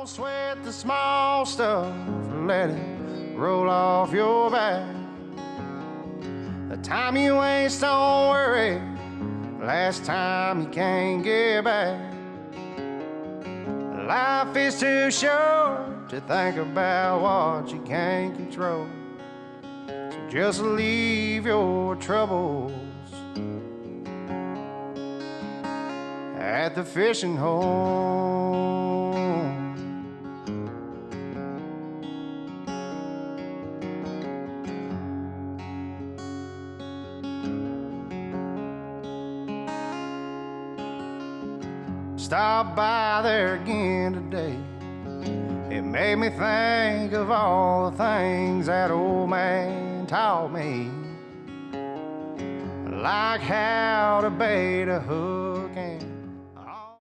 sweat the small stuff, let it roll off your back. The time you waste on worry, last time you can't get back. Life is too short to think about what you can't control. So just leave your troubles at the fishing hole. Stop by there again today. It made me think of all the things that old man taught me, like how to bait a hook and